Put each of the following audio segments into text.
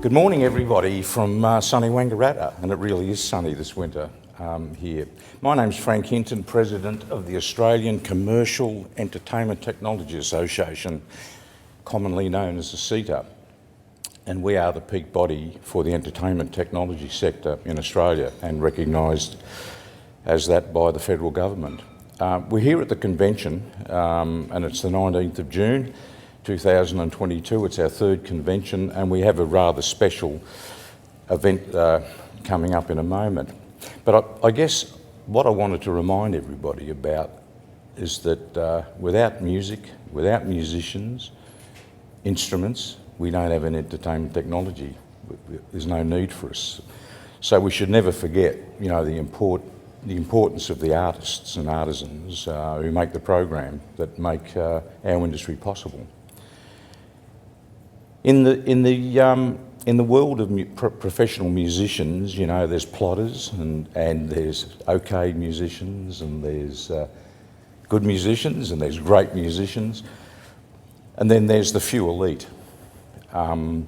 Good morning, everybody, from sunny Wangaratta, and it really is sunny this winter here. My name's Frank Hinton, President of the Australian Commercial Entertainment Technology Association, commonly known as ACETA, and we are the peak body for the entertainment technology sector in Australia and recognised as that by the federal government. We're here at the convention, and it's the 19th of June, 2022. It's our third convention, and we have a rather special event coming up in a moment. But I guess what I wanted to remind everybody about is that without music, without musicians, instruments, we don't have an entertainment technology. There's no need for us. So we should never forget, you know, the importance of the artists and artisans who make the program that make our industry possible. In the world of professional musicians, you know, there's plotters and there's okay musicians, and there's good musicians, and there's great musicians, and then there's the few elite. And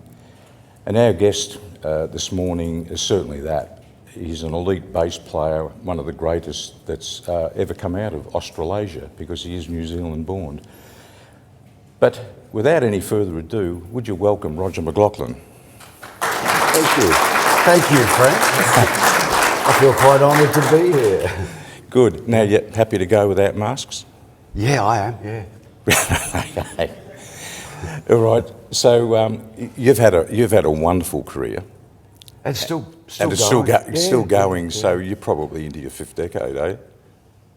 our guest this morning is certainly that. He's an elite bass player, one of the greatest that's ever come out of Australasia, because he is New Zealand born. But without any further ado, would you welcome Roger McLachlan? Thank you. Thank you, Frank. I feel quite honoured to be here. Good. Now, you happy to go without masks? Yeah, I am, yeah. Okay. All right. So you've had a wonderful career. It's still and it's going. Still going. Yeah. So you're probably into your fifth decade, eh?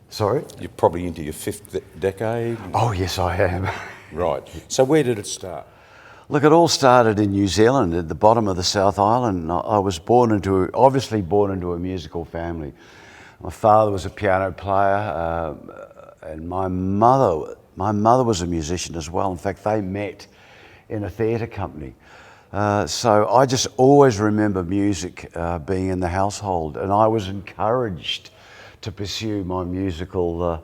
Sorry? You're probably into your fifth decade. Oh, yes, I am. Right. So where did it start? Look, it all started in New Zealand, at the bottom of the South Island. I was obviously born into a musical family. My father was a piano player, and my mother was a musician as well. In fact, they met in a theatre company. So I just always remember music being in the household, and I was encouraged to pursue my musical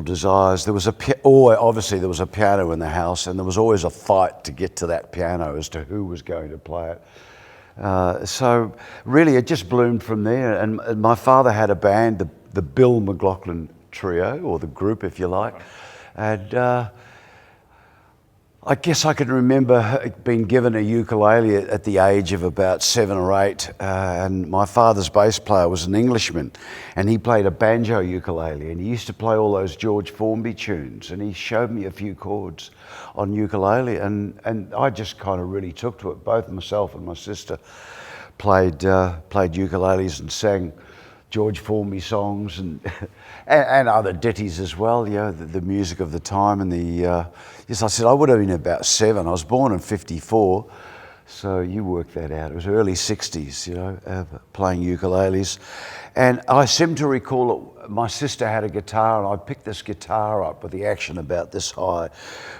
desires. There was obviously there was a piano in the house, and there was always a fight to get to that piano as to who was going to play it. So really, it just bloomed from there. And my father had a band, the Bill McLachlan Trio, or the group, if you like, and I guess I can remember being given a ukulele at the age of about 7 or 8, and my father's bass player was an Englishman, and he played a banjo ukulele, and he used to play all those George Formby tunes, and he showed me a few chords on ukulele, and I just kind of really took to it. Both myself and my sister played ukuleles and sang George Formby songs and other ditties as well, you know, the music of the time. And yes, I said I would have been about 7. I was born in 54, so you work that out. It was early 60s, you know, playing ukuleles. And I seem to recall my sister had a guitar, and I picked this guitar up with the action about this high,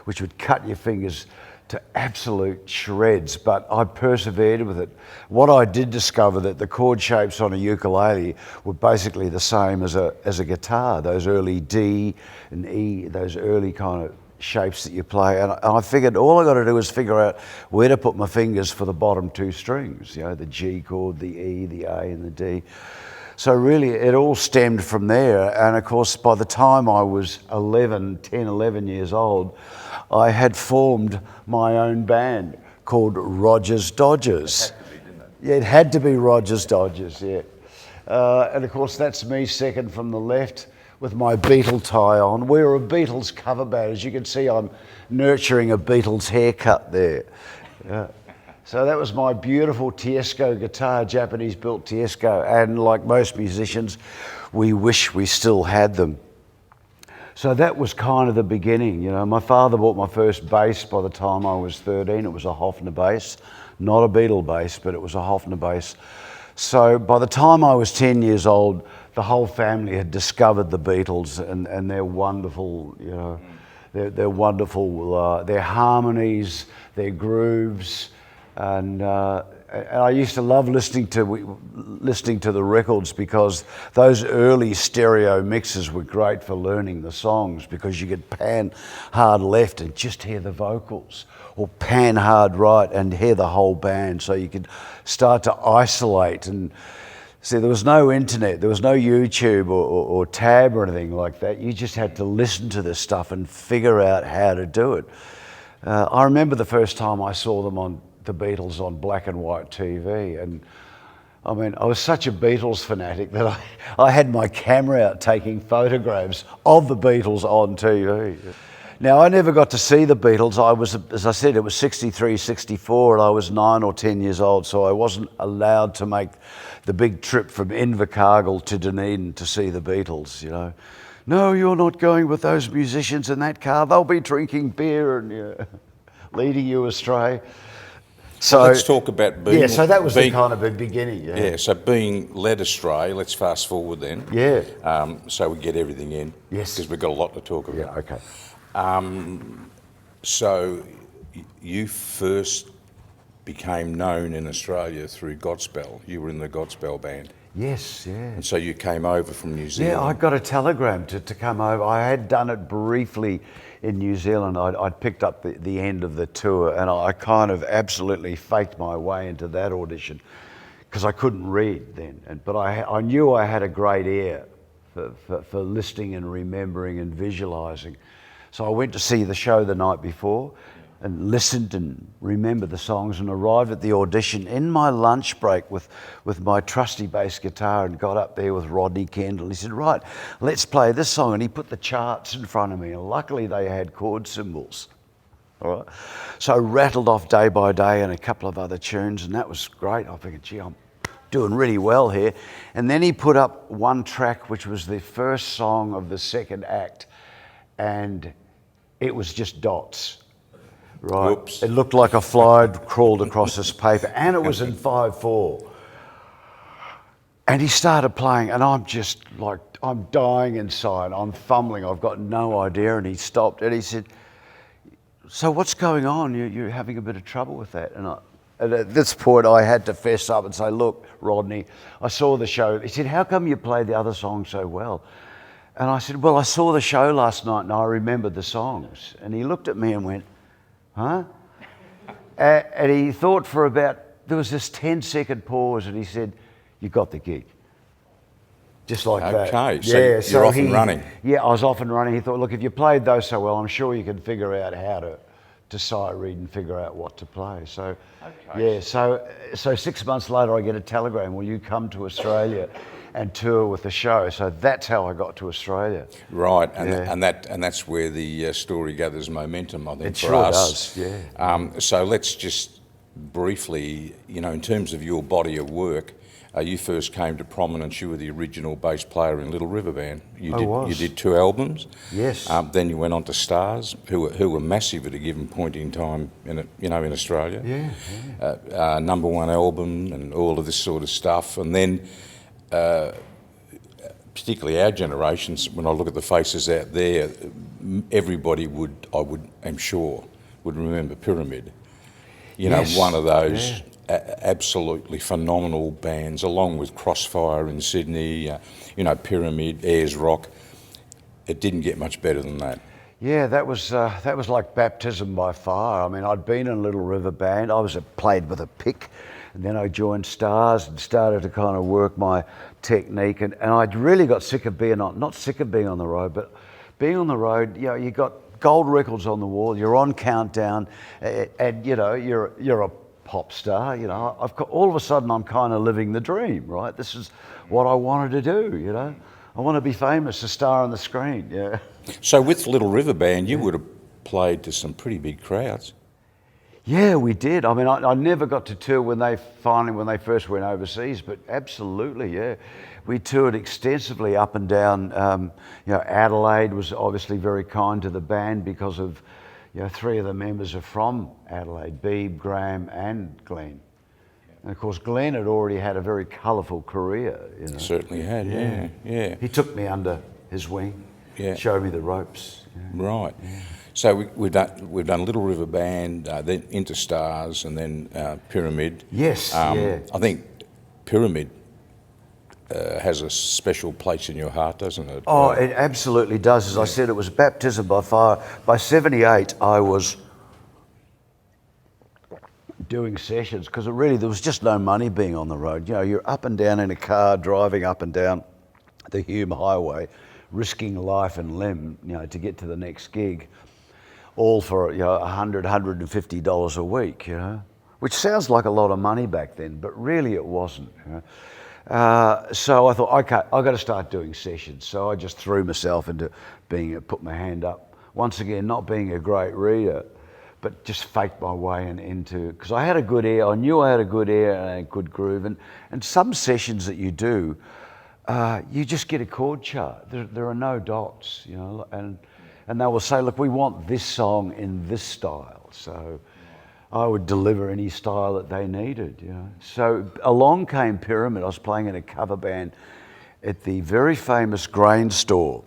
which would cut your fingers to absolute shreds, but I persevered with it. What I did discover, that the chord shapes on a ukulele were basically the same as a guitar, those early D and E, those early kind of shapes that you play. And I figured all I got to do is figure out where to put my fingers for the bottom 2 strings, you know, the G chord, the E, the A and the D. So really it all stemmed from there. And of course, by the time I was 11 years old, I had formed my own band called Roger's Dodgers. It had to be, didn't it? Yeah, it had to be Roger's Dodgers, yeah. And of course, that's me second from the left with my Beatle tie on. We were a Beatles cover band. As you can see, I'm nurturing a Beatles haircut there. So that was my beautiful Tedesco guitar, Japanese-built Tedesco. And like most musicians, we wish we still had them. So that was kind of the beginning, you know. My father bought my first bass by the time I was 13. It was a Hofner bass, not a Beatle bass, but it was a Hofner bass. So by the time I was 10 years old, the whole family had discovered the Beatles, and they're wonderful, you know. They're wonderful, their harmonies, their grooves, and And I used to love listening to the records, because those early stereo mixes were great for learning the songs, because you could pan hard left and just hear the vocals, or pan hard right and hear the whole band, so you could start to isolate. And see, there was no internet, there was no YouTube or tab or anything like that. You just had to listen to this stuff and figure out how to do it. I remember the first time I saw the Beatles on black and white TV, and I mean, I was such a Beatles fanatic that I had my camera out taking photographs of the Beatles on TV. Now, I never got to see the Beatles. I was, as I said, it was 63, 64, and I was 9 or 10 years old, so I wasn't allowed to make the big trip from Invercargill to Dunedin to see the Beatles, you know. No, you're not going with those musicians in that car. They'll be drinking beer and leading you astray. So well, let's talk about being... Yeah, so that was the kind of a beginning. Yeah, so being led astray, let's fast forward then. Yeah. So we get everything in. Yes. Because we've got a lot to talk about. Yeah, okay. So you first became known in Australia through Godspell. You were in the Godspell band. Yes, yeah. And so you came over from New Zealand. Yeah, I got a telegram to come over. I had done it briefly in New Zealand. I'd picked up the end of the tour, and I kind of absolutely faked my way into that audition, because I couldn't read then. But I knew I had a great ear for listening and remembering and visualising. So I went to see the show the night before and listened and remembered the songs, and arrived at the audition in my lunch break with my trusty bass guitar, and got up there with Rodney Kendall. He said, right, let's play this song. And he put the charts in front of me, and luckily they had chord symbols. All right. So I rattled off Day by Day and a couple of other tunes, and that was great. I figured, gee, I'm doing really well here. And then he put up one track, which was the first song of the second act, and it was just dots. Right. Oops. It looked like a fly had crawled across this paper, and it was in 5/4. And he started playing, and I'm just like, I'm dying inside. I'm fumbling. I've got no idea. And he stopped, and he said, so what's going on? You're having a bit of trouble with that? And at this point, I had to fess up and say, look, Rodney, I saw the show. He said, how come you played the other songs so well? And I said, well, I saw the show last night, and I remembered the songs. And he looked at me and went, huh? And he thought for there was this 10-second pause, and he said, you got the gig. Just like that. Okay, so you're off and running. Yeah, I was off and running. He thought, look, if you played those so well, I'm sure you can figure out how to sight read and figure out what to play. So, okay. Yeah, so 6 months later, I get a telegram, will you come to Australia and tour with the show? So that's how I got to Australia. Right, and that's where the story gathers momentum, I think, it for sure us. Does, yeah. So let's just briefly, in terms of your body of work, you first came to prominence. You were the original bass player in Little River Band. You did 2 albums. Yes. Then you went on to Stars, who were massive at a given point in time in Australia. Yeah. #1 album and all of this sort of stuff, and then. Particularly our generations, when I look at the faces out there, everybody I'm sure, would remember Pyramid. Yes. One of those absolutely phenomenal bands, along with Crossfire in Sydney, Pyramid, Ayers Rock. It didn't get much better than that. Yeah, that was like baptism by fire. I mean, I'd been in a Little River Band. I played with a pick. And then I joined Stars and started to kind of work my technique. And I'd really got sick of not sick of being on the road, but being on the road, you got gold records on the wall, you're on Countdown, and you're a pop star. All of a sudden I'm kind of living the dream, right? This is what I wanted to do, I want to be famous, a star on the screen, yeah. So with Little River Band, you would have played to some pretty big crowds. Yeah, we did. I mean, I never got to tour when they first went overseas, but absolutely, yeah. We toured extensively up and down. Adelaide was obviously very kind to the band because of, 3 of the members are from Adelaide, Beeb, Graham and Glenn. And of course, Glenn had already had a very colourful career. Certainly had, yeah. He took me under his wing, showed me the ropes. Yeah. Right. Yeah. So we've done Little River Band, then Interstars, and then Pyramid. Yes, yeah. I think Pyramid has a special place in your heart, doesn't it? Oh, it absolutely does. As I said, it was baptism by fire. By 78, I was doing sessions because there was just no money being on the road. You know, you're up and down in a car, driving up and down the Hume Highway, risking life and limb, you know, to get to the next gig, all for, you know, $100, $150 a week, you know, which sounds like a lot of money back then, but really it wasn't. You know? So I thought, okay, I've got to start doing sessions. So I just threw myself into put my hand up. Once again, not being a great reader, but just faked my way into, because I had a good ear. I knew I had a good ear and a good groove. And some sessions that you do, you just get a chord chart. There are no dots, you know, and they will say, look, we want this song in this style. So I would deliver any style that they needed, you know. So along came Pyramid. I was playing in a cover band at the very famous grain store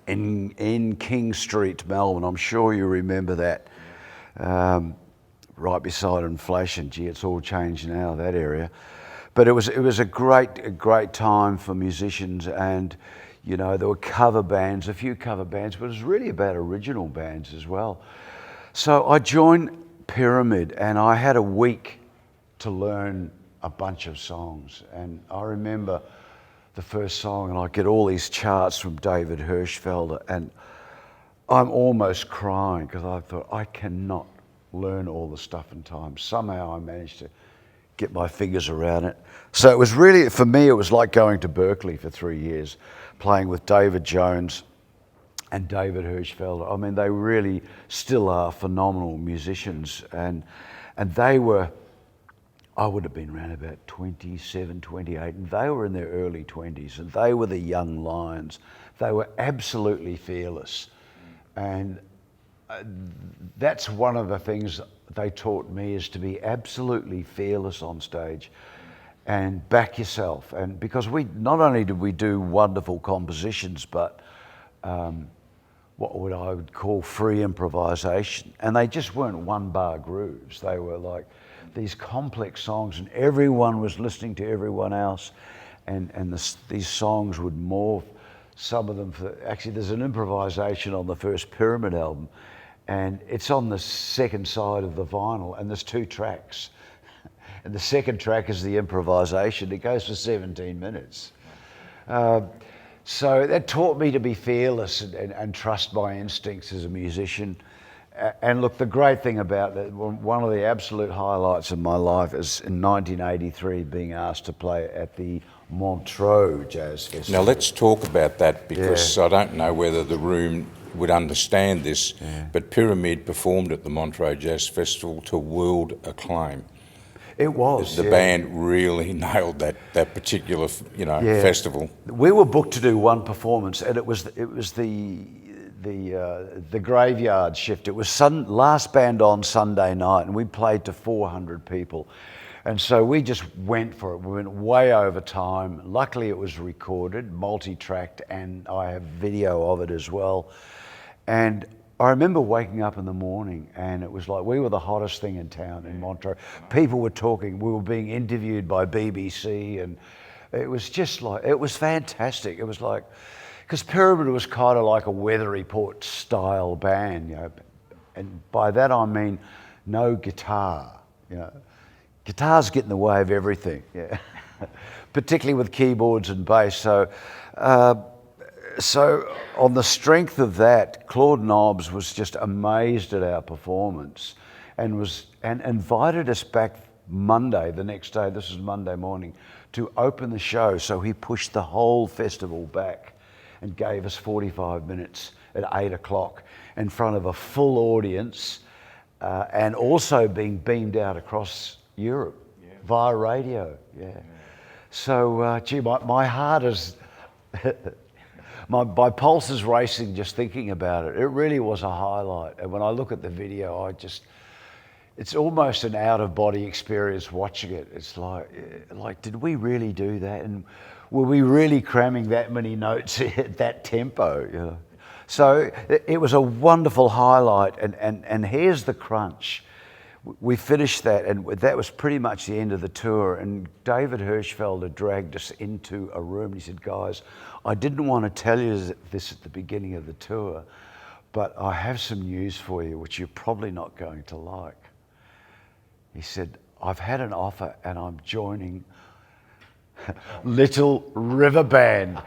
in King Street, Melbourne. I'm sure you remember that. Right beside Inflation. Gee, it's all changed now, that area. But it was a great time for musicians, and you know, there were cover bands, a few cover bands, but it was really about original bands as well. So I joined Pyramid, and I had a week to learn a bunch of songs. And I remember the first song, and I get all these charts from David Hirschfelder, and I'm almost crying because I thought, I cannot learn all the stuff in time. Somehow I managed to get my fingers around it. So it was really, for me, it was like going to Berkeley for 3 years, playing with David Jones and David Hirschfelder. I mean, they really still are phenomenal musicians. And they were, I would have been around about 27, 28, and they were in their early 20s, and they were the young lions. They were absolutely fearless. And that's one of the things they taught me, is to be absolutely fearless on stage and back yourself. And because not only did we do wonderful compositions, but what I would call free improvisation. And they just weren't one-bar grooves. They were like these complex songs, and everyone was listening to everyone else. And these songs would morph. Some of them, actually, there's an improvisation on the first Pyramid album, and it's on the second side of the vinyl, and there's 2 tracks. And the second track is the improvisation. It goes for 17 minutes. So that taught me to be fearless and trust my instincts as a musician. And look, the great thing about that, one of the absolute highlights of my life is in 1983 being asked to play at the Montreux Jazz Festival. Now let's talk about that, because I don't know whether the room would understand this, but Pyramid performed at the Montreux Jazz Festival to world acclaim. It was. The band really nailed that particular, you know, festival. We were booked to do one performance, and it was the graveyard shift. It was last band on Sunday night, and we played to 400 people. And so we just went for it. We went way over time. Luckily it was recorded, multi-tracked, and I have video of it as well. And I remember waking up in the morning, and it was like we were the hottest thing in town in Montreux. People were talking, we were being interviewed by BBC, and it was just like, it was fantastic. It was like, because Pyramid was kind of like a weather report style band, you know, and by that I mean no guitar, you know. Guitars get in the way of everything, particularly with keyboards and bass. So on the strength of that, Claude Nobbs was just amazed at our performance, and invited us back Monday, the next day. This is Monday morning, to open the show. So he pushed the whole festival back and gave us 45 minutes at 8 o'clock in front of a full audience, and also being beamed out across Europe via radio. So gee, my heart is my pulse is racing just thinking about it. It really was a highlight, and when I look at the video, it's almost an out-of-body experience watching it. It's like did we really do that, and were we really cramming that many notes at that tempo, you know? So it was a wonderful highlight, and here's the crunch. We finished that, and that was pretty much the end of the tour, and David Hirschfelder dragged us into a room, and he said, guys, I didn't want to tell you this at the beginning of the tour, but I have some news for you which you're probably not going to like. He said, I've had an offer and I'm joining Little River Band.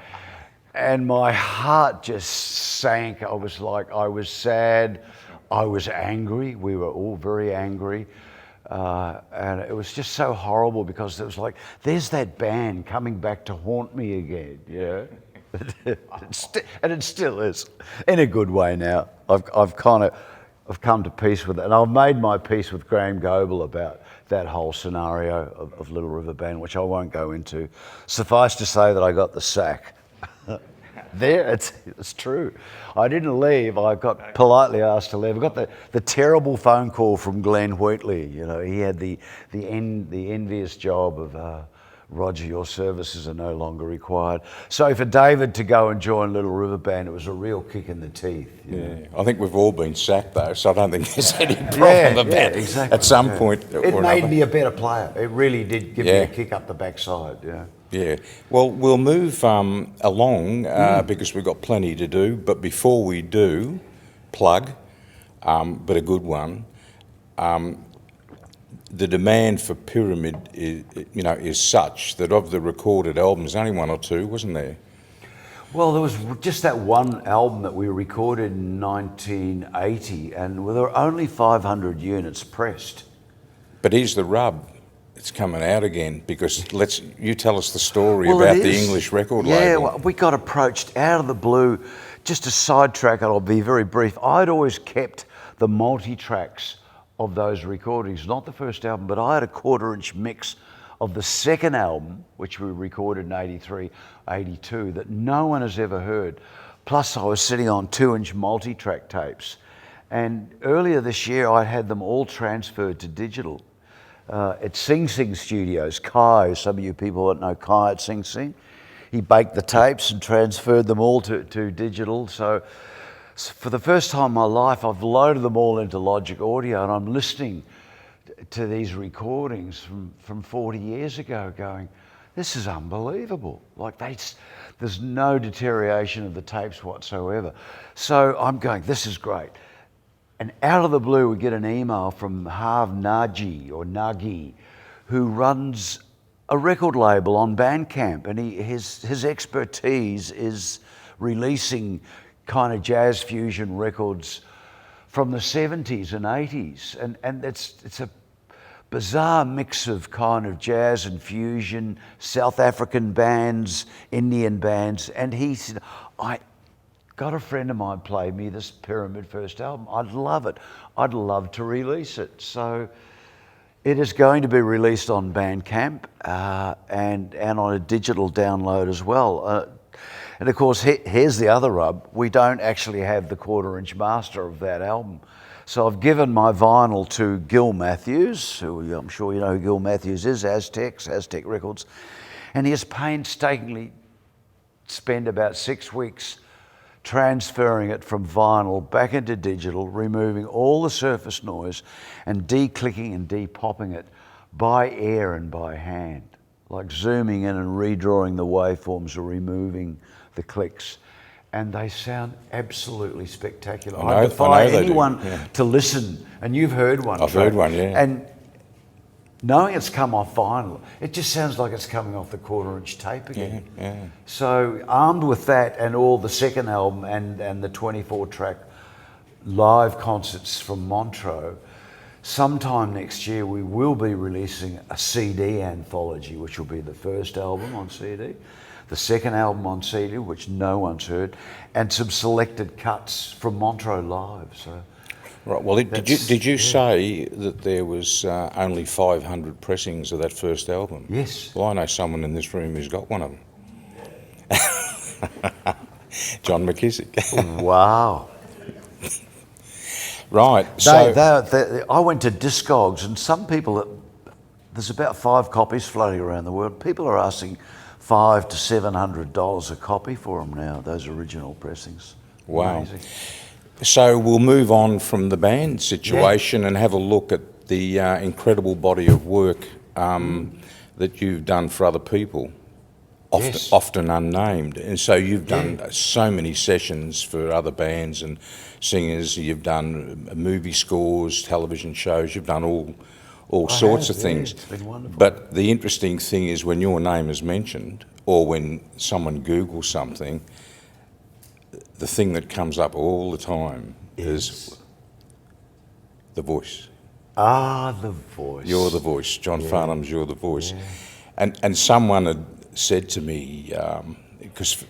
And my heart just sank. I was sad, I was angry. We were all very angry. And it was just so horrible because it was like, there's that band coming back to haunt me again, you know? And it still is, in a good way now. I've come to peace with it. And I've made my peace with Graham Goebel about that whole scenario of Little River Band, which I won't go into. Suffice to say that I got the sack. There, it's true. I didn't leave. I got politely asked to leave. I got the terrible phone call from Glenn Wheatley. You know, he had the envious job of Roger, your services are no longer required. So for David to go and join Little River Band, it was a real kick in the teeth. Yeah, I think we've all been sacked though, so I don't think there's any problem about exactly. at some point. It made me a better player. It really did give me a kick up the backside. Yeah. Yeah. Well, we'll move along because we've got plenty to do. But before we do, plug, but a good one. The demand for Pyramid is such that of the recorded albums, only one or two, wasn't there? Well, there was just that one album that we recorded in 1980, and there were only 500 units pressed. But here's the rub. It's coming out again because you tell us the story about the English record label. Yeah, well, we got approached out of the blue. Just to sidetrack it, I'll be very brief. I'd always kept the multi-tracks of those recordings, not the first album, but I had a 1/4-inch mix of the second album, which we recorded in 83, 82, that no one has ever heard. Plus I was sitting on 2-inch multi-track tapes. And earlier this year, I had them all transferred to digital. At Sing Sing Studios, Kai, some of you people that know Kai at Sing Sing, he baked the tapes and transferred them all to digital. So for the first time in my life, I've loaded them all into Logic Audio, and I'm listening to these recordings from 40 years ago going, this is unbelievable. Like there's no deterioration of the tapes whatsoever. So I'm going, this is great. And out of the blue, we get an email from Harv Nagy, who runs a record label on Bandcamp, and his expertise is releasing kind of jazz fusion records from the 70s and 80s, and it's a bizarre mix of kind of jazz and fusion, South African bands, Indian bands, and he said, I got a friend of mine play me this Pyramid first album. I'd love it. I'd love to release it. So it is going to be released on Bandcamp and on a digital download as well. And of course, here's the other rub. We don't actually have the 1/4-inch master of that album. So I've given my vinyl to Gil Matthews, who I'm sure you know who Gil Matthews is, Aztec Records. And he has painstakingly spent about 6 weeks transferring it from vinyl back into digital, removing all the surface noise and de-clicking and de-popping it by ear and by hand, like zooming in and redrawing the waveforms or removing the clicks. And they sound absolutely spectacular. I defy anyone to listen, and you've heard one. I've heard one, yeah. And knowing it's come off vinyl, it just sounds like it's coming off the 1/4-inch tape again. Yeah. So armed with that and all the second album and the 24-track live concerts from Montreux, sometime next year we will be releasing a CD anthology, which will be the first album on CD, the second album on CD, which no one's heard, and some selected cuts from Montreux Live. So. Right. Well, did you say that there was only 500 pressings of that first album? Yes. Well, I know someone in this room who's got one of them. John McKissick. Wow. Right. I went to Discogs, and some people, there's about 5 copies floating around the world. People are asking $500 to $700 a copy for them now, those original pressings. Wow. Amazing. So we'll move on from the band situation and have a look at the incredible body of work that you've done for other people, often unnamed. And so you've done so many sessions for other bands and singers. You've done movie scores, television shows. You've done all sorts of things. It's been wonderful. But the interesting thing is when your name is mentioned, or when someone Googles something, the thing that comes up all the time is the voice. The voice. You're the voice. John Farnham's You're the Voice. And someone had said to me, because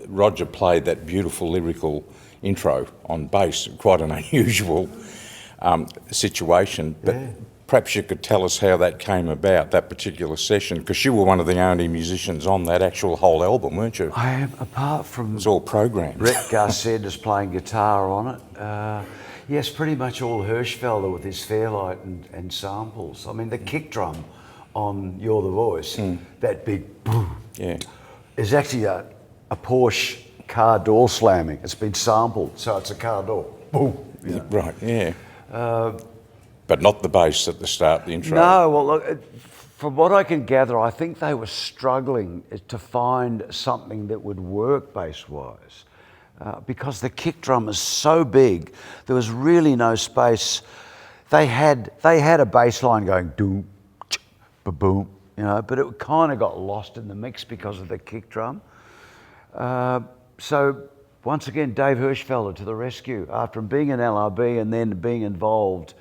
Roger played that beautiful lyrical intro on bass, quite an unusual situation, but perhaps you could tell us how that came about, that particular session, because you were one of the only musicians on that actual whole album, weren't you? I am, apart from... It's all programmed. Rick Garced is playing guitar on it. Yes, pretty much all Hirschfelder with his Fairlight and samples. I mean, the kick drum on You're the Voice, that big boom, is actually a Porsche car door slamming. It's been sampled, so it's a car door. Boom. You know. Right, yeah. But not the bass at the start, the intro. No, well, look, from what I can gather, I think they were struggling to find something that would work bass-wise. Because the kick drum is so big, there was really no space. They had a bass line going doom, ba-boom, you know, but it kind of got lost in the mix because of the kick drum. So once again, Dave Hirschfelder to the rescue after being in LRB and then being involved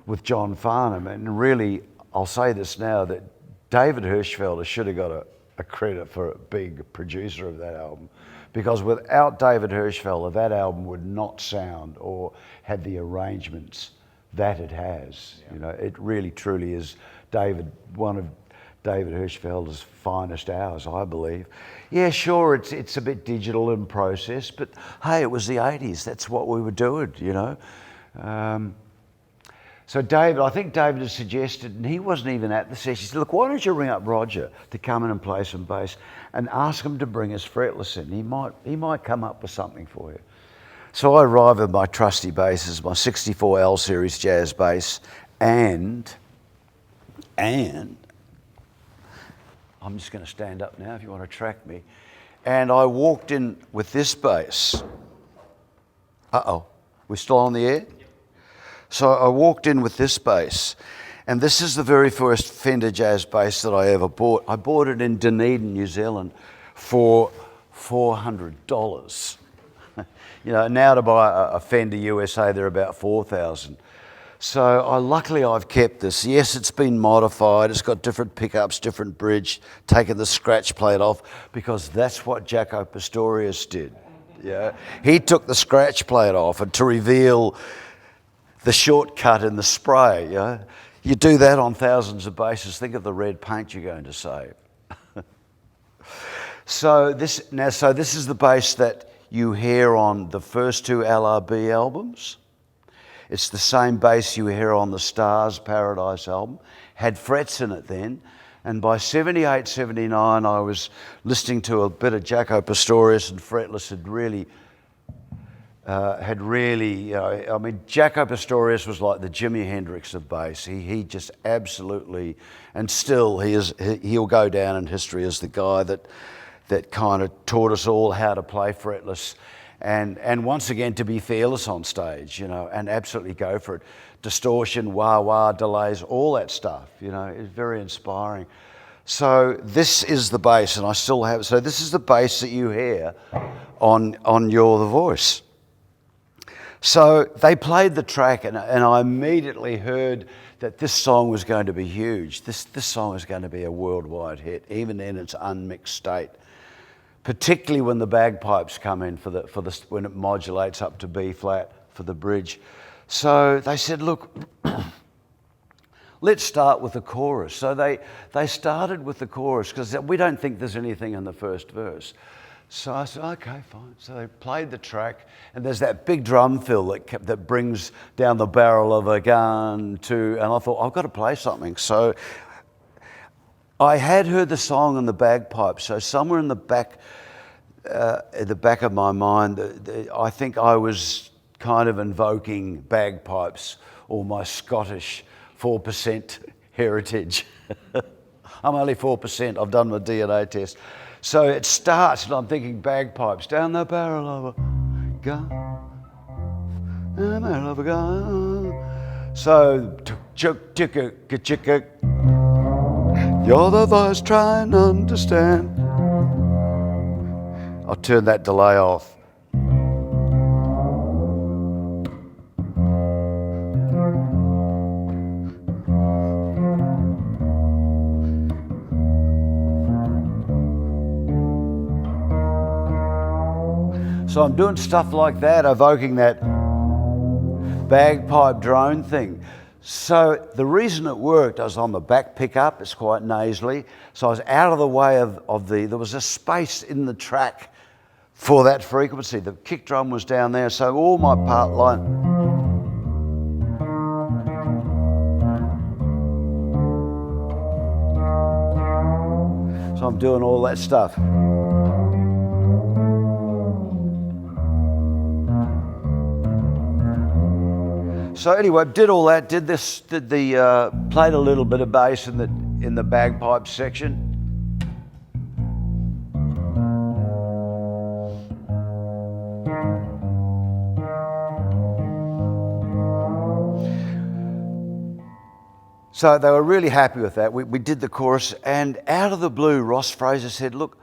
with John Farnham. And really, I'll say this now, that David Hirschfelder should have got a credit for being a producer of that album, because without David Hirschfelder, that album would not sound or have the arrangements that it has. You know, it really truly is one of David Hirschfelder's finest hours, I believe. Yeah, sure, it's a bit digital in process, but hey, it was the 80s. That's what we were doing, you know. So I think David has suggested, and he wasn't even at the session, he said, look, why don't you ring up Roger to come in and play some bass and ask him to bring his fretless in. He might come up with something for you. So I arrive with my trusty basses, my 64 L series jazz bass, and I'm just going to stand up now if you want to track me. And I walked in with this bass. We're still on the air? So I walked in with this bass, and this is the very first Fender Jazz bass that I ever bought. I bought it in Dunedin, New Zealand for $400. You know, now to buy a Fender USA, they're about $4,000. So luckily I've kept this. Yes, it's been modified. It's got different pickups, different bridge, taken the scratch plate off, because that's what Jaco Pastorius did. Yeah, he took the scratch plate off and to reveal the shortcut in the spray. You know? You do that on thousands of basses. Think of the red paint you're going to save. So this is the bass that you hear on the first two LRB albums. It's the same bass you hear on the Stars Paradise album. Had frets in it then. And by 78, 79, I was listening to a bit of Jaco Pastorius, and fretless had really, I mean, Jaco Pastorius was like the Jimi Hendrix of bass. He just absolutely, and still he'll go down in history as the guy that kind of taught us all how to play fretless. And once again, to be fearless on stage, you know, and absolutely go for it. Distortion, wah-wah, delays, all that stuff, you know, is very inspiring. So this is the bass, and I still have, so this is the bass that you hear on You're the Voice. So they played the track, and I immediately heard that this song was going to be huge. This song is going to be a worldwide hit, even in its unmixed state. Particularly when the bagpipes come in when it modulates up to B flat for the bridge. So they said, look, let's start with the chorus. So they started with the chorus because we don't think there's anything in the first verse. So I said, okay, fine. So they played the track, and there's that big drum fill that brings down the barrel of a gun and I thought, I've got to play something. So I had heard the song and the bagpipes, so somewhere in the back at the back of my mind, I think I was kind of invoking bagpipes or my Scottish 4% heritage. I'm only 4%, I've done my DNA test. So it starts and I'm thinking bagpipes, down the barrel of a gun, down the barrel of a gun. So, chicka, chicka, you're the voice, try and understand. I'll turn that delay off. So I'm doing stuff like that, evoking that bagpipe drone thing. So the reason it worked, I was on the back pickup, it's quite nasally, so I was out of the way of there was a space in the track for that frequency. The kick drum was down there, so all my part line. So I'm doing all that stuff. So anyway, did all that, played a little bit of bass in the bagpipe section. So they were really happy with that. We did the chorus, and out of the blue, Ross Fraser said, look,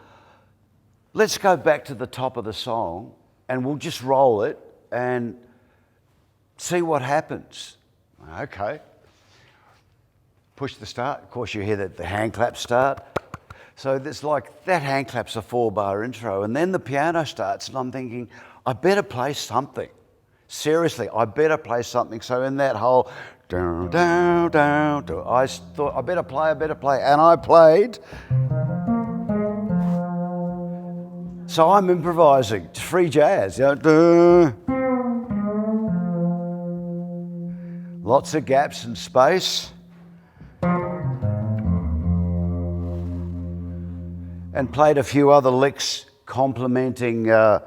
let's go back to the top of the song and we'll just roll it and see what happens. Okay. Push the start. Of course, you hear that the hand claps start. So there's like, that hand clap's a 4-bar intro, and then the piano starts, and I'm thinking, I better play something. Seriously, I better play something. So in that whole down, down, down, down, I thought, I better play, and I played. So I'm improvising, it's free jazz, you know. Lots of gaps and space. And played a few other licks complementing it's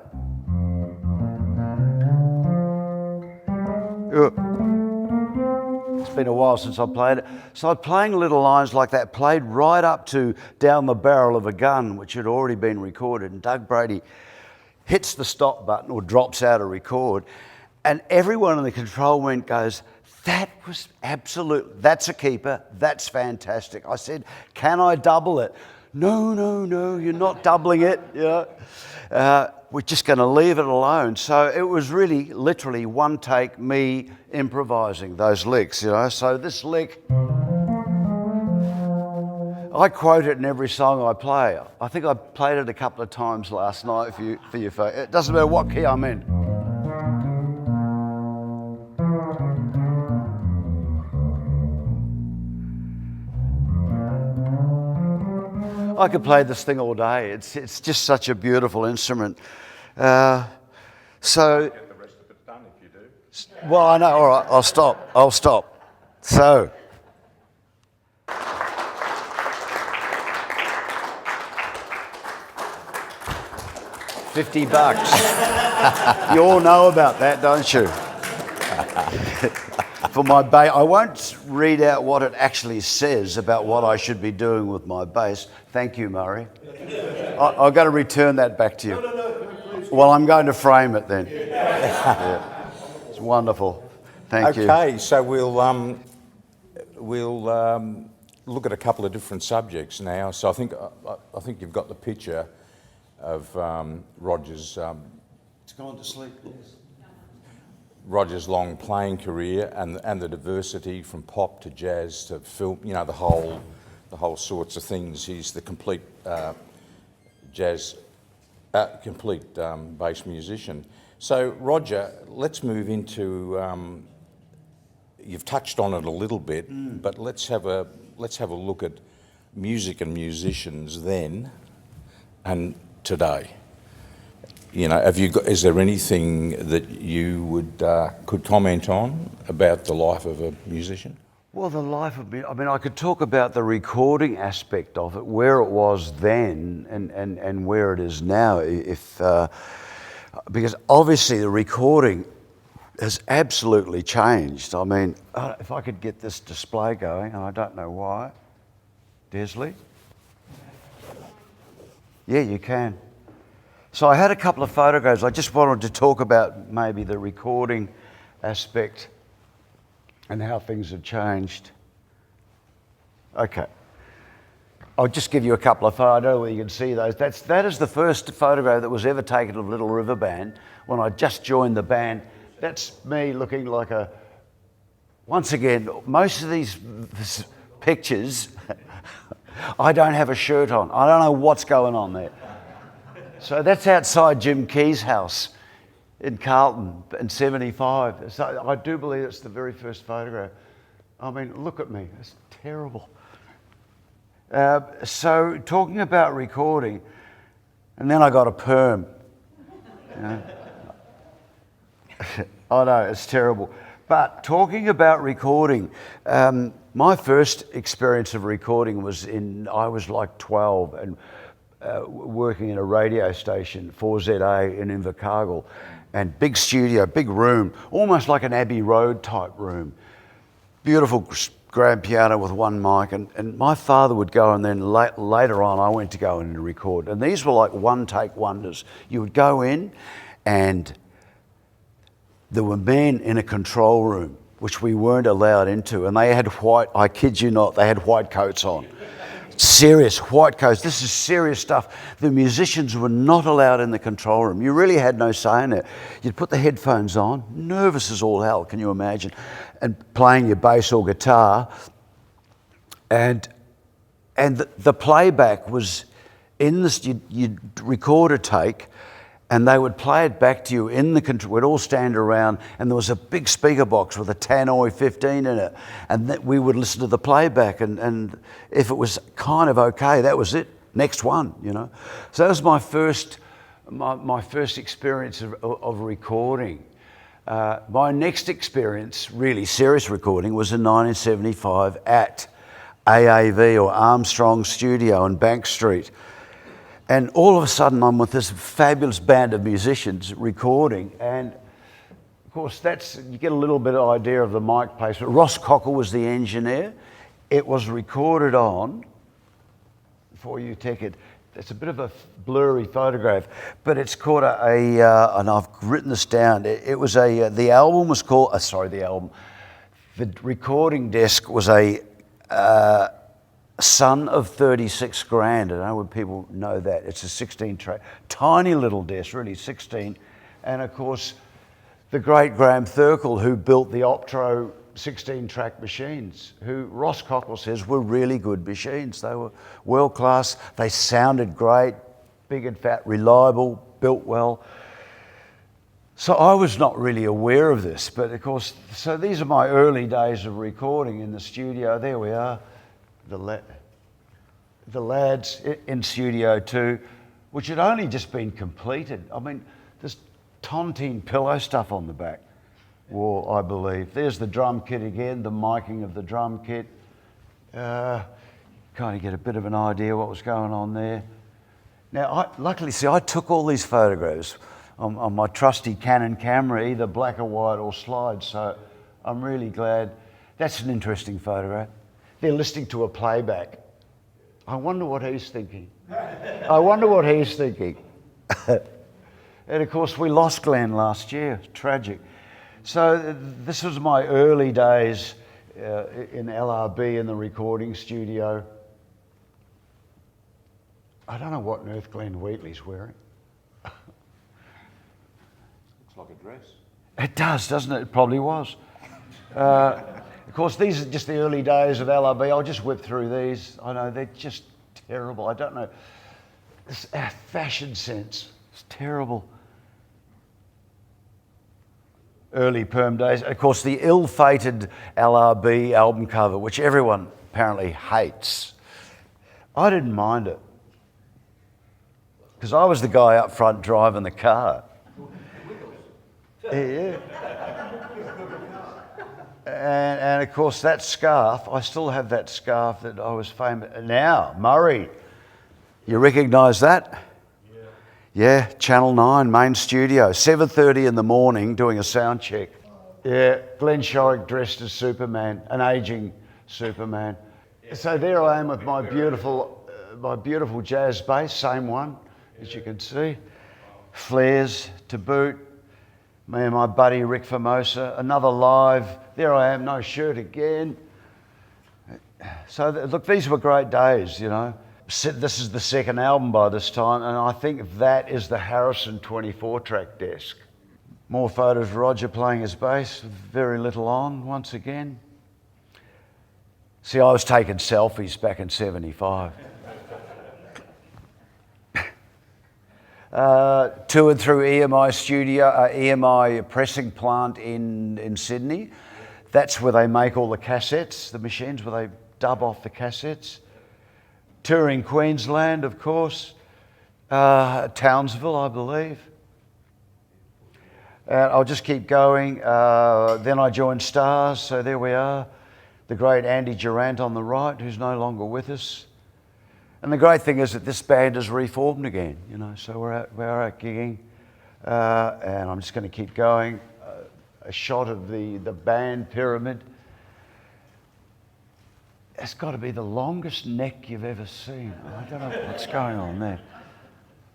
been a while since I played it. So I was playing little lines like that, played right up to Down the Barrel of a Gun, which had already been recorded. And Doug Brady hits the stop button or drops out a record. And everyone in the control room goes, that was absolute, that's a keeper, that's fantastic. I said, can I double it? No, no, no, you're not doubling it. You know? We're just going to leave it alone. So it was really, literally one take, me improvising those licks, you know. So this lick, I quote it in every song I play. I think I played it a couple of times last night for your phone. It doesn't matter what key I'm in. I could play this thing all day. It's just such a beautiful instrument. Get the rest of it done if you do. Well, I know. All right, I'll stop. So. $50. You all know about that, don't you? For my bass, I won't read out what it actually says about what I should be doing with my bass. Thank you, Murray. I've got to return that back to you. No, well, I'm going to frame it then. Yeah. It's wonderful. Thank you. Okay, so we'll look at a couple of different subjects now. So I think you've got the picture of Roger's. It's gone to sleep, yes. Roger's long playing career and the diversity from pop to jazz to film, you know, the whole sorts of things. He's the complete bass musician. So Roger, let's move into. You've touched on it a little bit, but let's have a look at music and musicians then and today. You know, is there anything that you could comment on about the life of a musician? Well, the life of me, I mean, I could talk about the recording aspect of it, where it was then and where it is now, because obviously the recording has absolutely changed. I mean, if I could get this display going, and I don't know why. Desley? Yeah, you can. So I had a couple of photographs. I just wanted to talk about maybe the recording aspect and how things have changed. Okay. I'll just give you a couple of photos. I don't know whether you can see those. That is the first photograph that was ever taken of Little River Band when I just joined the band. That's me looking like a... Once again, most of these pictures, I don't have a shirt on. I don't know what's going on there. So that's outside Jim Key's house in Carlton in 75. So I do believe it's the very first photograph. I mean, look at me. It's terrible. So talking about recording, and then I got a perm. You know? I know, it's terrible. But talking about recording, my first experience of recording was I was like 12 and working in a radio station, 4ZA in Invercargill, and big studio, big room, almost like an Abbey Road type room. Beautiful grand piano with one mic, and my father would go, and then later on I went to go in and record. And these were like one-take wonders. You would go in, and there were men in a control room, which we weren't allowed into, and they had I kid you not, they had white coats on. Serious white coats. This is serious stuff. The musicians were not allowed in the control room. You really had no say in it. You'd put the headphones on, nervous as all hell, can you imagine? And playing your bass or guitar. And the playback was in this, you'd record a take, and they would play it back to you in the control. We'd all stand around, and there was a big speaker box with a Tannoy 15 in it, and we would listen to the playback, and if it was kind of okay, that was it. Next one, you know. So that was my first experience of recording. My next experience, really serious recording, was in 1975 at AAV, or Armstrong Studio on Bank Street. And all of a sudden, I'm with this fabulous band of musicians recording, and of course, you get a little bit of idea of the mic placement. Ross Cockle was the engineer. It was recorded on, before you take it, it's a bit of a blurry photograph, but it's called and I've written this down. It was the album was called, the recording desk was a Son of 36 Grand. I don't know when people know that. It's a 16-track, tiny little desk, really 16. And of course, the great Graham Thurkel, who built the Optro 16-track machines, who Ross Cockle says were really good machines. They were world class. They sounded great, big and fat, reliable, built well. So I was not really aware of this, but of course, so these are my early days of recording in the studio. There we are. The lads in Studio 2, which had only just been completed. I mean, there's tontine pillow stuff on the back wall, I believe. There's the drum kit again, the miking of the drum kit. Kind of get a bit of an idea what was going on there. Now, luckily, I took all these photographs on my trusty Canon camera, either black or white or slide, so I'm really glad. That's an interesting photograph. They're listening to a playback. I wonder what he's thinking. I wonder what he's thinking. And of course, we lost Glenn last year. Tragic. So this was my early days in LRB in the recording studio. I don't know what on earth Glenn Wheatley's wearing. Looks like a dress. It does, doesn't it? It probably was. Of course, these are just the early days of LRB. I'll just whip through these. I know, they're just terrible. I don't know. This fashion sense, it's terrible. Early perm days. Of course, the ill-fated LRB album cover, which everyone apparently hates. I didn't mind it, because I was the guy up front driving the car. Yeah. And of course that scarf, I still have that scarf that I was famous. Now, Murray, you recognise that? Yeah, Channel 9, main studio, 7:30 in the morning doing a sound check. Yeah, Glenn Shorrock dressed as Superman, an ageing Superman. So there I am with my beautiful jazz bass, same one, as you can see. Flares to boot. Me and my buddy Rick Formosa, another live. There I am, no shirt again. So look, these were great days, you know. This is the second album by this time, and I think that is the Harrison 24-track desk. More photos of Roger playing his bass, with very little on, once again. See, I was taking selfies back in 75. Toured through EMI studio, EMI pressing plant in Sydney. That's where they make all the cassettes, the machines where they dub off the cassettes. Touring Queensland, of course, Townsville, I believe. I'll just keep going. Then I joined Stars, so there we are. The great Andy Durant on the right, who's no longer with us. And the great thing is that this band is reformed again, you know, so we're out gigging. And I'm just going to keep going. A shot of the band pyramid. It's got to be the longest neck you've ever seen. I don't know what's going on there.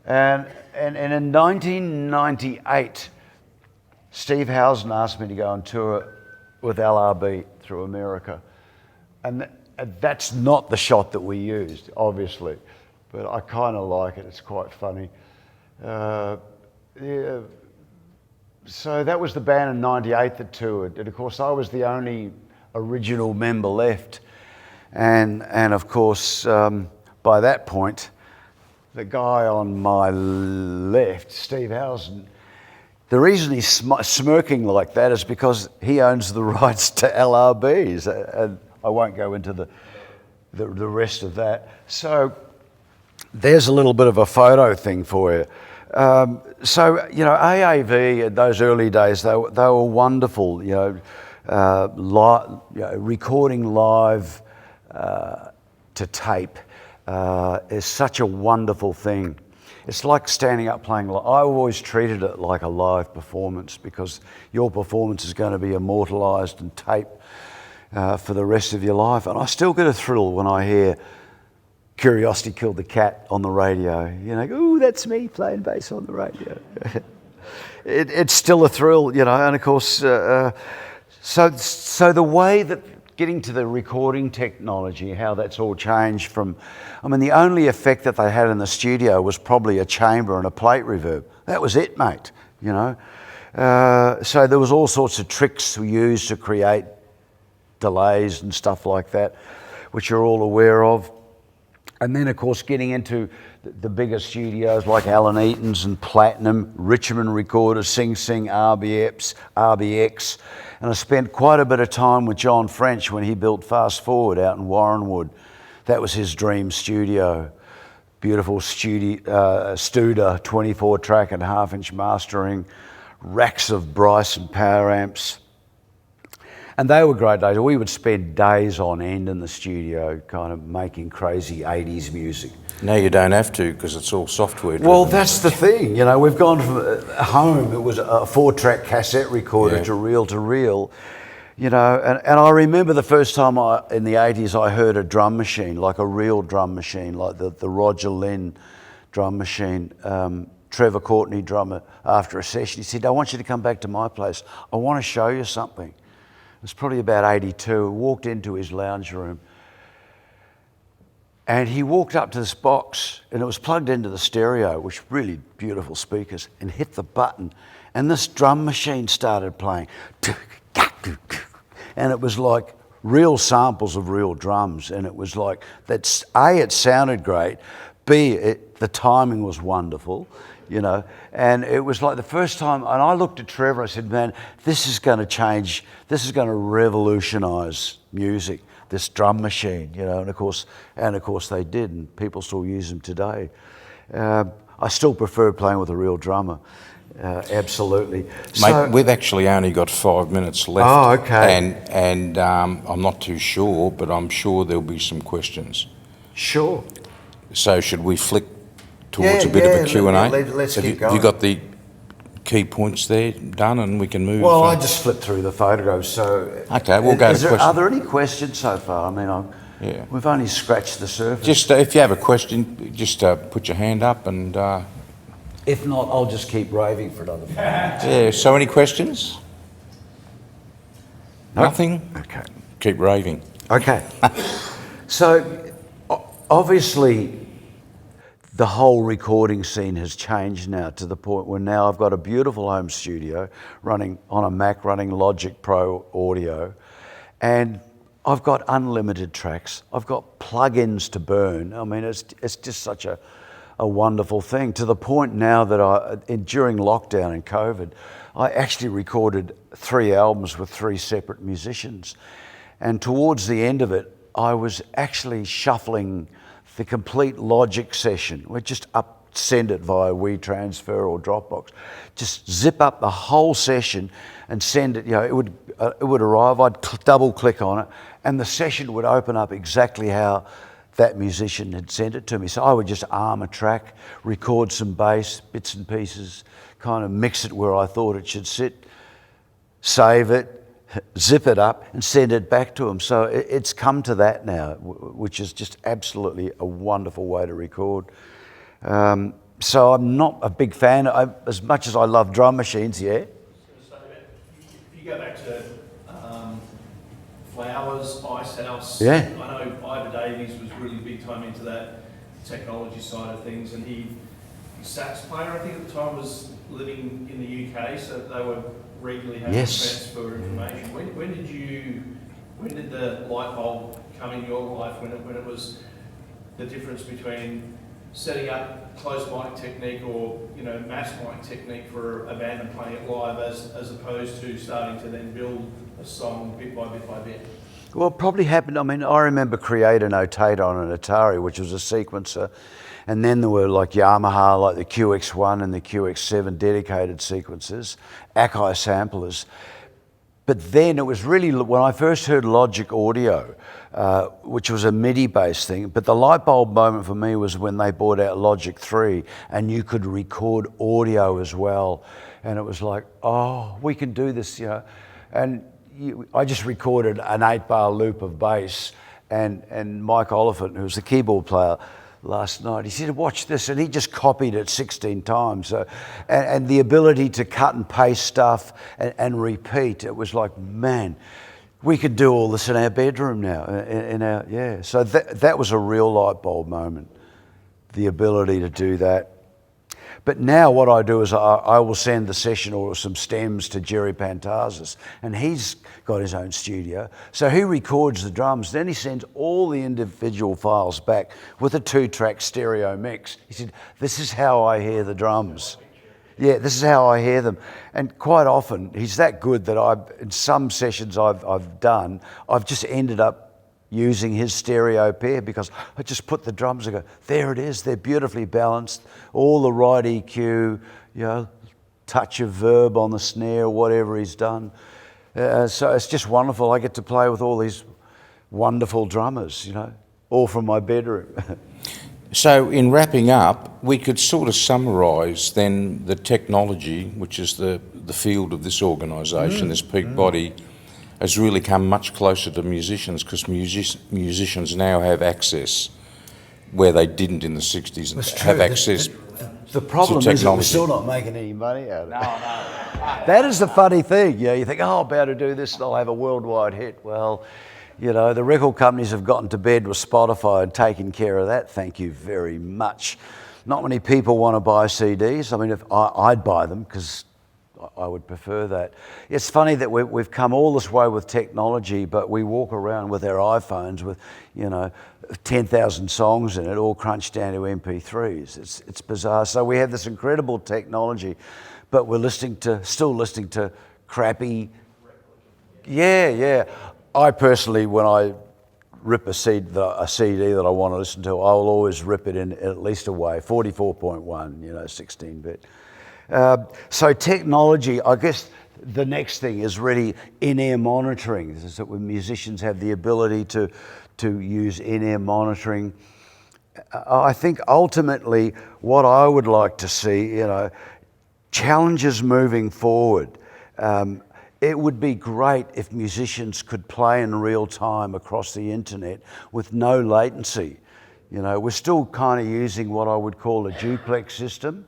And in 1998, Steve Housen asked me to go on tour with LRB through America. And that's not the shot that we used, obviously, but I kind of like it. It's quite funny. Yeah. So that was the band in '98 that toured, and of course I was the only original member left, and of course by that point, the guy on my left, Steve Housen, the reason he's smirking like that is because he owns the rights to LRBs, and I won't go into the rest of that. So there's a little bit of a photo thing for you. So, you know, AAV in those early days, they were wonderful, you know, recording live to tape is such a wonderful thing. It's like standing up playing live. I always treated it like a live performance because your performance is going to be immortalised and taped for the rest of your life. And I still get a thrill when I hear Curiosity Killed the Cat on the radio. You know, ooh, that's me playing bass on the radio. It's still a thrill, you know, and of course, so the way that getting to the recording technology, how that's all changed from, I mean, the only effect that they had in the studio was probably a chamber and a plate reverb. That was it, mate, you know. So there was all sorts of tricks we used to create delays and stuff like that, which you're all aware of. And then, of course, getting into the bigger studios like Alan Eaton's and Platinum, Richmond Recorders, Sing Sing, RBX. And I spent quite a bit of time with John French when he built Fast Forward out in Warrenwood. That was his dream studio. Beautiful Studer 24-track and half-inch mastering, racks of Bryson power amps. And they were great days. We would spend days on end in the studio kind of making crazy 80s music. Now you don't have to because it's all software driven. Well, that's the thing. You know, we've gone from home, it was a 4-track cassette recorder to reel. You know, and I remember the first time in the 80s I heard a drum machine, like a real drum machine, like the Roger Lynn drum machine. Trevor Courtney, drummer, after a session, he said, I want you to come back to my place. I want to show you something. It was probably about 82. Walked into his lounge room and he walked up to this box and it was plugged into the stereo, which really beautiful speakers, and hit the button and this drum machine started playing. And it was like real samples of real drums, and it was like, that's A, it sounded great, B, the timing was wonderful, you know, and it was like the first time, and I looked at Trevor, I said, man, this is going to change, this is going to revolutionise music, this drum machine, you know, and of course they did, and people still use them today. I still prefer playing with a real drummer. Absolutely. Mate, we've actually only got 5 minutes left. Oh, okay. And I'm not too sure, but I'm sure there'll be some questions. Sure. So should we flick towards a bit of a Q&A? Let's keep going. Have you got the key points there done and we can move? Well, I just flipped through the photographs, so... Okay, we'll go to questions. Are there any questions so far? I mean, we've only scratched the surface. Just if you have a question, just put your hand up and... If not, I'll just keep raving for another 5 minutes. Yeah, so any questions? Nope. Nothing? Okay. Keep raving. Okay. So, obviously, the whole recording scene has changed now to the point where now I've got a beautiful home studio running on a Mac, running Logic Pro Audio, and I've got unlimited tracks. I've got plugins to burn. I mean, it's just such a wonderful thing, to the point now that during lockdown and COVID, I actually recorded 3 albums with 3 separate musicians. And towards the end of it, I was actually shuffling the complete Logic session. We just send it via WeTransfer or Dropbox. Just zip up the whole session and send it. It would arrive. I'd double click on it, and the session would open up exactly how that musician had sent it to me. So I would just arm a track, record some bass, bits and pieces, kind of mix it where I thought it should sit, save it, zip it up and send it back to them. So it's come to that now, which is just absolutely a wonderful way to record. So I'm not a big fan, as much as I love drum machines, yeah. So if you go back to Flowers, Ice House, Yeah. I know Ivor Davies was really big time into that technology side of things, and he sax player, I think at the time, was living in the UK, so they were regularly having to transfer information. When did the light bulb come in your life, when it was the difference between setting up close mic technique or mass mic technique for a band and playing it live as opposed to starting to then build a song bit by bit by bit? Well, it probably happened, I remember Create and Notate on an Atari, which was a sequencer, and then there were like Yamaha, like the QX1 and the QX7 dedicated sequencers, Akai samplers. But then it was really, when I first heard Logic Audio, which was a MIDI-based thing, but the light bulb moment for me was when they brought out Logic 3 and you could record audio as well. And it was like, oh, we can do this, And I just recorded an 8-bar loop of bass, and Mike Oliphant, who was the keyboard player last night, he said, watch this, and he just copied it 16 times. So, and the ability to cut and paste stuff and repeat, it was like, man, we could do all this in our bedroom now. So that was a real light bulb moment, the ability to do that. But now what I do is I will send the session or some stems to Jerry Pantazis, and he's got his own studio. So he records the drums, then he sends all the individual files back with a 2-track stereo mix. He said, this is how I hear the drums. Yeah, this is how I hear them. And quite often, he's that good that in some sessions I've done, I've just ended up using his stereo pair, because I just put the drums and go, there it is, they're beautifully balanced, all the right EQ, touch of verb on the snare, whatever he's done. So it's just wonderful. I get to play with all these wonderful drummers, all from my bedroom. So in wrapping up, we could sort of summarise then the technology, which is the field of this organisation, this peak body, has really come much closer to musicians, because musicians now have access where they didn't in the 60s, and have access the problem to technology. Is that we're still not making any money out of it. No. That is the funny thing. You think, I'm about to do this and I'll have a worldwide hit. Well, the record companies have gotten to bed with Spotify and taken care of that. Thank you very much. Not many people want to buy CDs. I mean, if I'd buy them, because I would prefer that. It's funny that we've come all this way with technology, but we walk around with our iPhones with, 10,000 songs in it, all crunched down to MP3s. It's bizarre. So we have this incredible technology, but we're still listening to crappy. Yeah. I personally, when I rip a CD that I want to listen to, I will always rip it in at least a way, 44.1, 16-bit. So technology, I guess the next thing is really in-ear monitoring. This is that when musicians have the ability to use in-ear monitoring. I think ultimately what I would like to see, challenges moving forward. It would be great if musicians could play in real time across the internet with no latency. We're still kind of using what I would call a duplex system,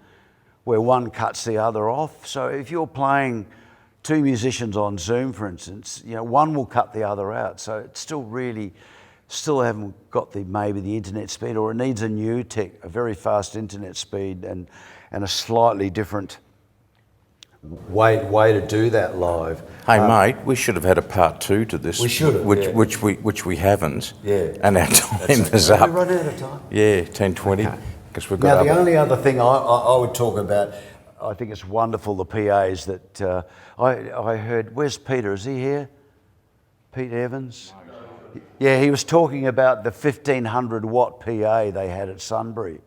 where one cuts the other off. So if you're playing two musicians on Zoom, for instance, one will cut the other out. So it's still haven't got maybe the internet speed, or it needs a new tech, a very fast internet speed and a slightly different way to do that live. Hey mate, we should have had a part 2 to this. We should have, which we haven't. Yeah. And our time is up. We run out of time. Yeah, 10:20. Okay. Because we've Now got. the only other thing I would talk about, I think it's wonderful, the PAs that I heard. Where's Peter? Is he here? Pete Evans? Yeah, he was talking about the 1500 watt PA they had at Sunbury.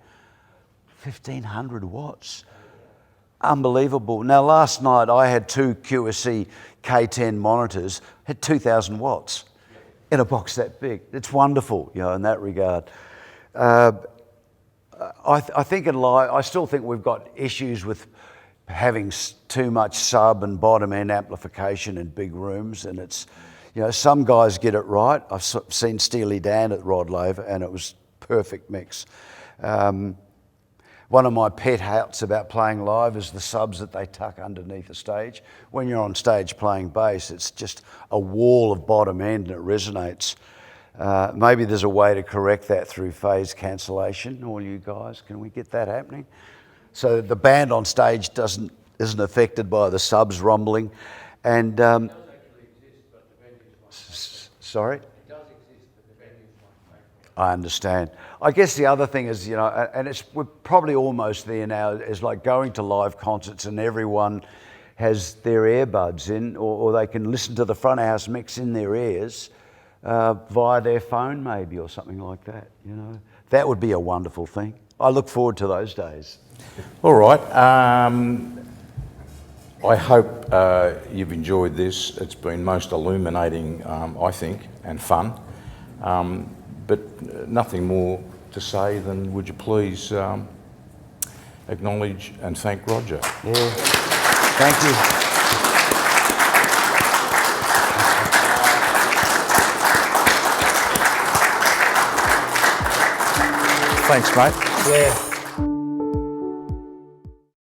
1500 watts. Unbelievable. Now, last night I had two QSC K10 monitors, had 2000 watts in a box that big. It's wonderful, in that regard. I think in live, I still think we've got issues with having too much sub and bottom end amplification in big rooms, and it's, some guys get it right. I've seen Steely Dan at Rod Laver, and it was perfect mix. One of my pet hates about playing live is the subs that they tuck underneath the stage. When you're on stage playing bass, it's just a wall of bottom end and it resonates. Maybe there's a way to correct that through phase cancellation. All you guys, can we get that happening? So the band on stage isn't affected by the subs rumbling. And sorry? I understand. I guess the other thing is, and we're probably almost there now, is like going to live concerts and everyone has their earbuds in, or they can listen to the front of house mix in their ears via their phone maybe, or something like that. That would be a wonderful thing. I look forward to those days. All right. I hope you've enjoyed this. It's been most illuminating, I think, and fun. But nothing more to say than, would you please acknowledge and thank Roger. Yeah. Thank you. Thanks, mate. Yeah.